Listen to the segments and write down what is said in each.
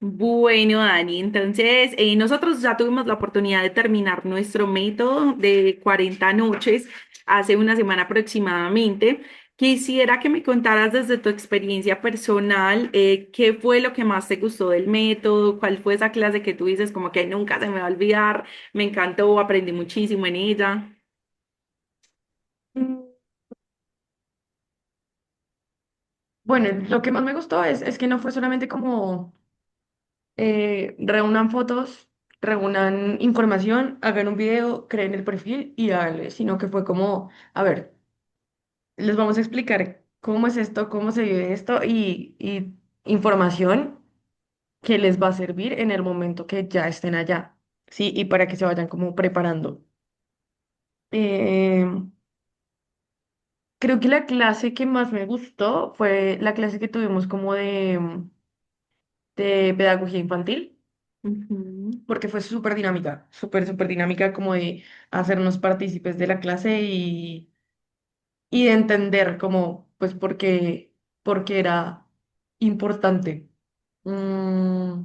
Bueno, Dani, entonces nosotros ya tuvimos la oportunidad de terminar nuestro método de 40 noches hace una semana aproximadamente. Quisiera que me contaras desde tu experiencia personal, qué fue lo que más te gustó del método, cuál fue esa clase que tú dices como que nunca se me va a olvidar, me encantó, aprendí muchísimo en ella. Mm, Bueno, lo que más me gustó es que no fue solamente como reúnan fotos, reúnan información, hagan un video, creen el perfil y háganle, sino que fue como, a ver, les vamos a explicar cómo es esto, cómo se vive esto y información que les va a servir en el momento que ya estén allá, ¿sí? Y para que se vayan como preparando. Eh, Creo que la clase que más me gustó fue la clase que tuvimos como de pedagogía infantil, Ujú. porque fue súper dinámica, súper dinámica como de hacernos partícipes de la clase y de entender como, pues, por qué era importante. Mm,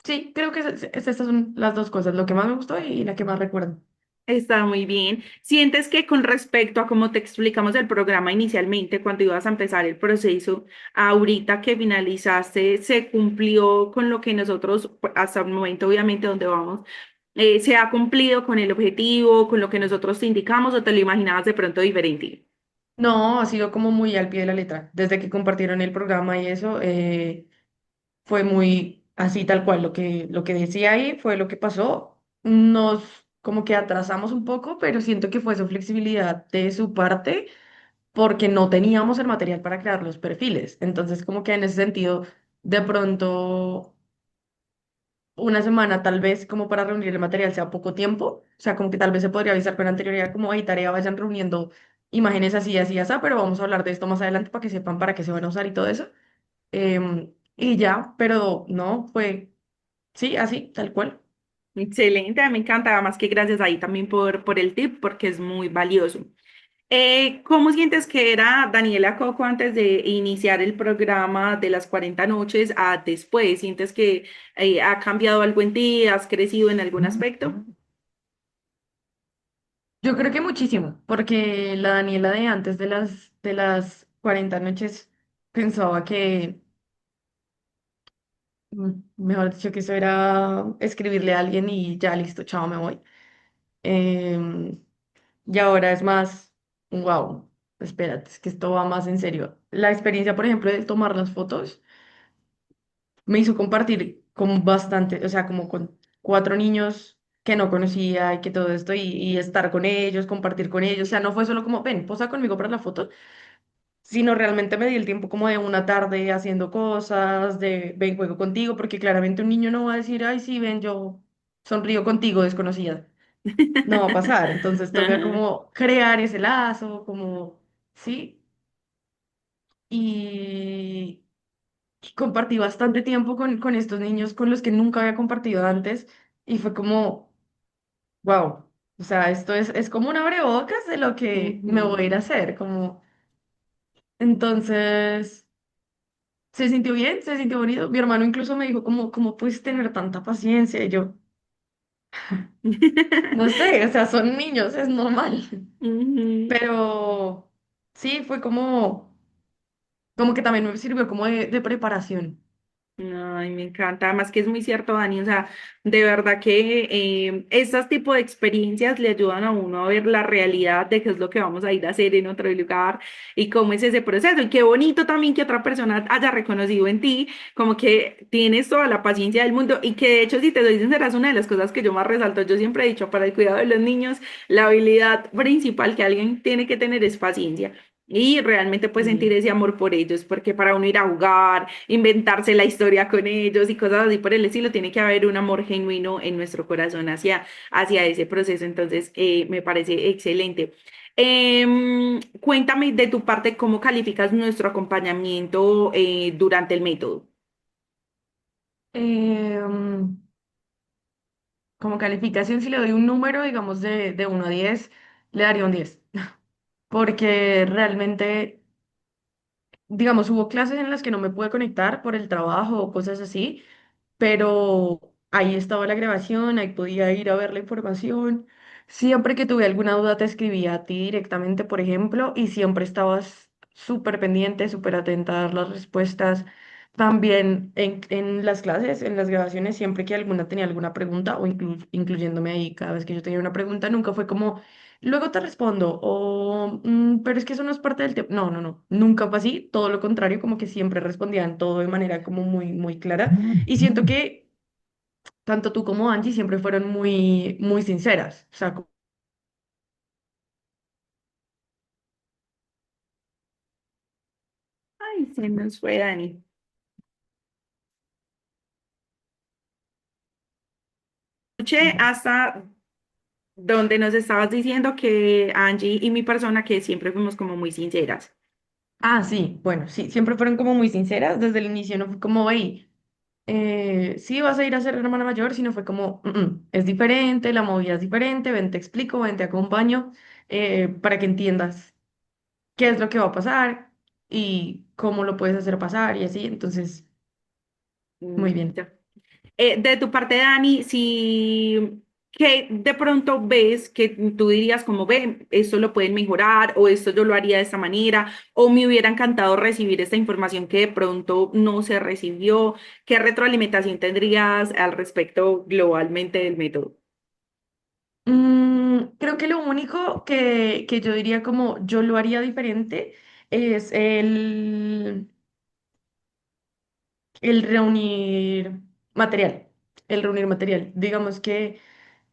sí, creo que estas son las dos cosas, lo que más me gustó y la que más recuerdo. Está muy bien. ¿Sientes que con respecto a cómo te explicamos el programa inicialmente, cuando ibas a empezar el proceso, ahorita que finalizaste, se cumplió con lo que nosotros, pues, hasta el momento, obviamente, donde vamos, se ha cumplido con el objetivo, con lo que nosotros te indicamos o te lo imaginabas de pronto diferente? No, ha sido como muy al pie de la letra. Desde que compartieron el programa y eso, fue muy así tal cual. Lo que decía ahí fue lo que pasó. Nos como que atrasamos un poco, pero siento que fue su flexibilidad de su parte porque no teníamos el material para crear los perfiles. Entonces, como que en ese sentido, de pronto una semana tal vez como para reunir el material sea poco tiempo, o sea, como que tal vez se podría avisar con anterioridad como hay tarea, vayan reuniendo imágenes así, así, así, pero vamos a hablar de esto más adelante para que sepan para qué se van a usar y todo eso. Y ya, pero no, fue, sí, así, tal cual. Excelente, me encanta, además que gracias ahí también por el tip, porque es muy valioso. ¿Cómo sientes que era Daniela Coco antes de iniciar el programa de las 40 noches a después? ¿Sientes que ha cambiado algo en ti? ¿Has crecido en algún aspecto? Yo creo que muchísimo, porque la Daniela de antes de las 40 noches pensaba que, mejor dicho, que eso era escribirle a alguien y ya listo, chao, me voy. Em, Y ahora es más, wow, espérate, es que esto va más en serio. La experiencia, por ejemplo, de tomar las fotos me hizo compartir con bastante, o sea, como con cuatro niños que no conocía y que todo esto y estar con ellos, compartir con ellos. O sea, no fue solo como, ven, posa conmigo para la foto, sino realmente me di el tiempo como de una tarde haciendo cosas, de ven, juego contigo, porque claramente un niño no va a decir, ay, sí, ven, yo sonrío contigo, desconocida. No va a pasar. Entonces toca Ajá. como crear ese lazo, como, sí. Y, y compartí bastante tiempo con estos niños con los que nunca había compartido antes. Y fue como, wow. O sea, esto es como un abrebocas de lo que me voy a ir a Ujú. hacer. Como, entonces, se sintió bien, se sintió bonito. Mi hermano incluso me dijo, ¿cómo puedes tener tanta paciencia? Y yo, no sé, o sea, son niños, es normal. Ujú. Pero sí, fue como que también me sirvió como de preparación. Ay, me encanta. Además que es muy cierto, Dani. O sea, de verdad que estos tipos de experiencias le ayudan a uno a ver la realidad de qué es lo que vamos a ir a hacer en otro lugar y cómo es ese proceso. Y qué bonito también que otra persona haya reconocido en ti como que tienes toda la paciencia del mundo y que de hecho, si te soy sincera, es una de las cosas que yo más resalto. Yo siempre he dicho, para el cuidado de los niños, la habilidad principal que alguien tiene que tener es paciencia. Y realmente pues sentir Sí. ese amor por ellos, porque para uno ir a jugar, inventarse la historia con ellos y cosas así por el estilo, tiene que haber un amor genuino en nuestro corazón hacia ese proceso. Entonces, me parece excelente. Cuéntame de tu parte cómo calificas nuestro acompañamiento durante el método. Em, Como calificación, si le doy un número, digamos, de 1 a 10 le daría un 10 porque realmente digamos, hubo clases en las que no me pude conectar por el trabajo o cosas así, pero ahí estaba la grabación, ahí podía ir a ver la información. Siempre que tuve alguna duda te escribía a ti directamente, por ejemplo, y siempre estabas súper pendiente, súper atenta a dar las respuestas. También en las clases, en las grabaciones, siempre que alguna tenía alguna pregunta o incluyéndome ahí cada vez que yo tenía una pregunta, nunca fue como, luego te respondo o, pero es que eso no es parte del tema. No, no, no, nunca fue así, todo lo contrario, como que siempre respondían todo de manera como muy, muy clara. Y siento que tanto tú como Angie siempre fueron muy, muy sinceras. O sea, Ay, se nos fue Dani. Escuché hasta donde nos estabas diciendo que Angie y mi persona que siempre fuimos como muy sinceras. sí, bueno, sí, siempre fueron como muy sinceras. Desde el inicio no fue como, hey, sí vas a ir a ser hermana mayor, sino fue como, es diferente, la movida es diferente, ven, te explico, ven, te acompaño, para que entiendas qué es lo que va a pasar y cómo lo puedes hacer pasar y así. Entonces, muy bien. Ya. De tu parte, Dani, si que de pronto ves que tú dirías como, ve, esto lo pueden mejorar o esto yo lo haría de esta manera o me hubiera encantado recibir esta información que de pronto no se recibió, ¿qué retroalimentación tendrías al respecto globalmente del método? Creo que lo único que yo diría como yo lo haría diferente es el reunir material, el reunir material. Digamos que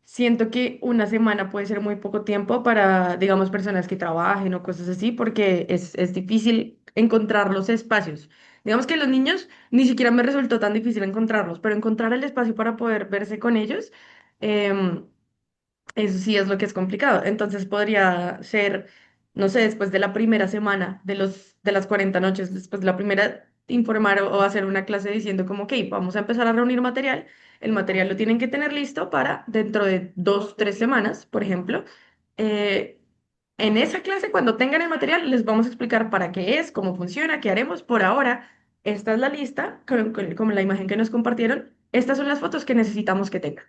siento que una semana puede ser muy poco tiempo para, digamos, personas que trabajen o cosas así, porque es difícil encontrar los espacios. Digamos que los niños ni siquiera me resultó tan difícil encontrarlos, pero encontrar el espacio para poder verse con ellos. em, Eso sí es lo que es complicado. Entonces podría ser, no sé, después de la primera semana de las 40 noches, después de la primera, informar o hacer una clase diciendo como, ok, vamos a empezar a reunir material. El material lo tienen que tener listo para dentro de 2, 3 semanas, por ejemplo. Eh, en esa clase, cuando tengan el material, les vamos a explicar para qué es, cómo funciona, qué haremos. Por ahora, esta es la lista con la imagen que nos compartieron. Estas son las fotos que necesitamos que tengan.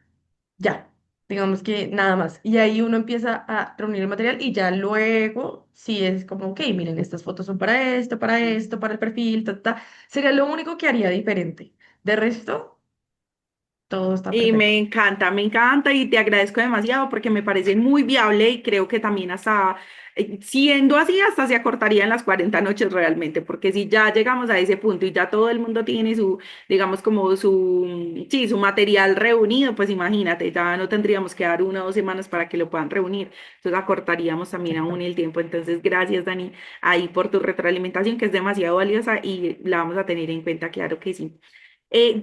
Ya, digamos que nada más. Y ahí uno empieza a reunir el material y ya luego, si es como, ok, miren, estas fotos son para esto, para el perfil, sería lo único que haría diferente. De resto, todo está Y perfecto. me encanta y te agradezco demasiado porque me parece muy viable y creo que también hasta, siendo así, hasta se acortarían las 40 noches realmente, porque si ya llegamos a ese punto y ya todo el mundo tiene su, digamos, como su, sí, su material reunido, pues imagínate, ya no tendríamos que dar 1 o 2 semanas para que lo puedan reunir, entonces acortaríamos también aún Exacto. el tiempo. Entonces, gracias, Dani, ahí por tu retroalimentación que es demasiado valiosa y la vamos a tener en cuenta, claro que sí.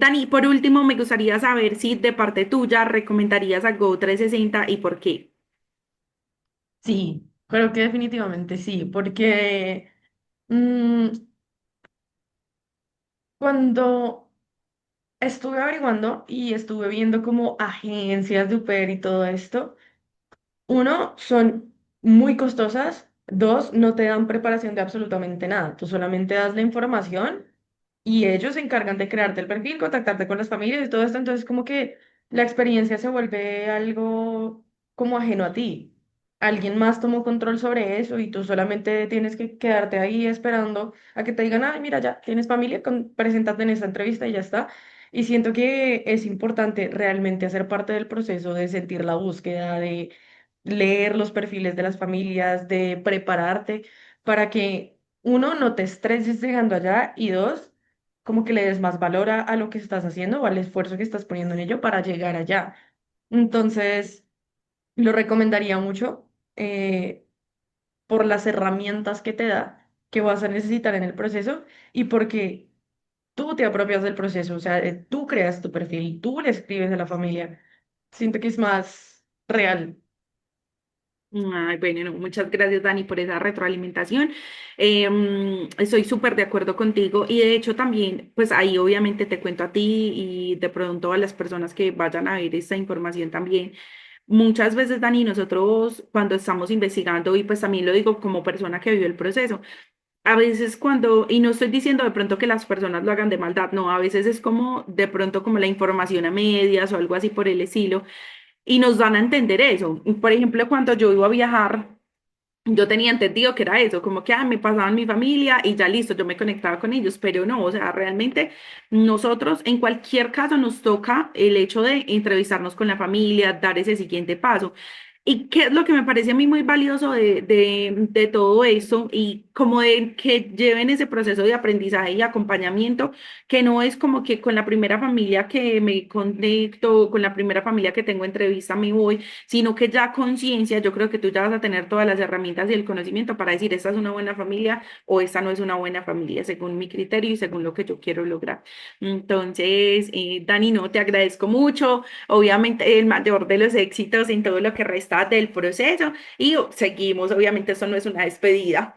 Dani, por último, me gustaría saber si de parte tuya recomendarías a Go 360 y por qué. Sí, creo que definitivamente sí, porque mm, cuando estuve averiguando y estuve viendo como agencias de Uber y todo esto, uno, son muy costosas. Dos, no te dan preparación de absolutamente nada. Tú solamente das la información y ellos se encargan de crearte el perfil, contactarte con las familias y todo esto. Entonces, como que la experiencia se vuelve algo como ajeno a ti. Alguien más tomó control sobre eso y tú solamente tienes que quedarte ahí esperando a que te digan, ay, mira, ya tienes familia, preséntate en esta entrevista y ya está. Y siento que es importante realmente hacer parte del proceso de sentir la búsqueda, de leer los perfiles de las familias, de prepararte para que uno, no te estreses llegando allá y dos, como que le des más valor a lo que estás haciendo o al esfuerzo que estás poniendo en ello para llegar allá. Entonces, lo recomendaría mucho por las herramientas que te da, que vas a necesitar en el proceso y porque tú te apropias del proceso, o sea, tú creas tu perfil, tú le escribes a la familia. Siento que es más real. Ay, bueno, no, muchas gracias, Dani, por esa retroalimentación. Estoy súper de acuerdo contigo y de hecho también, pues ahí obviamente te cuento a ti y de pronto a las personas que vayan a ver esta información también. Muchas veces, Dani, nosotros cuando estamos investigando, y pues también lo digo como persona que vivió el proceso, a veces cuando, y no estoy diciendo de pronto que las personas lo hagan de maldad, no, a veces es como de pronto como la información a medias o algo así por el estilo, y nos dan a entender eso. Por ejemplo, cuando yo iba a viajar, yo tenía entendido que era eso, como que me pasaban mi familia y ya listo, yo me conectaba con ellos, pero no, o sea, realmente nosotros en cualquier caso nos toca el hecho de entrevistarnos con la familia, dar ese siguiente paso. ¿Y qué es lo que me parece a mí muy valioso de todo esto y como de que lleven ese proceso de aprendizaje y acompañamiento, que no es como que con la primera familia que me conecto, con la primera familia que tengo entrevista me voy, sino que ya conciencia, yo creo que tú ya vas a tener todas las herramientas y el conocimiento para decir, esta es una buena familia o esta no es una buena familia, según mi criterio y según lo que yo quiero lograr. Entonces, Dani, no, te agradezco mucho, obviamente el mayor de los éxitos en todo lo que resta del proceso y seguimos, obviamente esto no es una despedida,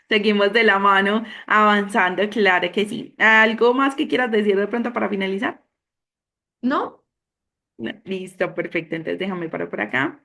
seguimos de la mano avanzando, claro que sí. ¿Algo más que quieras decir de pronto para finalizar? ¿No? No, listo, perfecto. Entonces déjame parar por acá.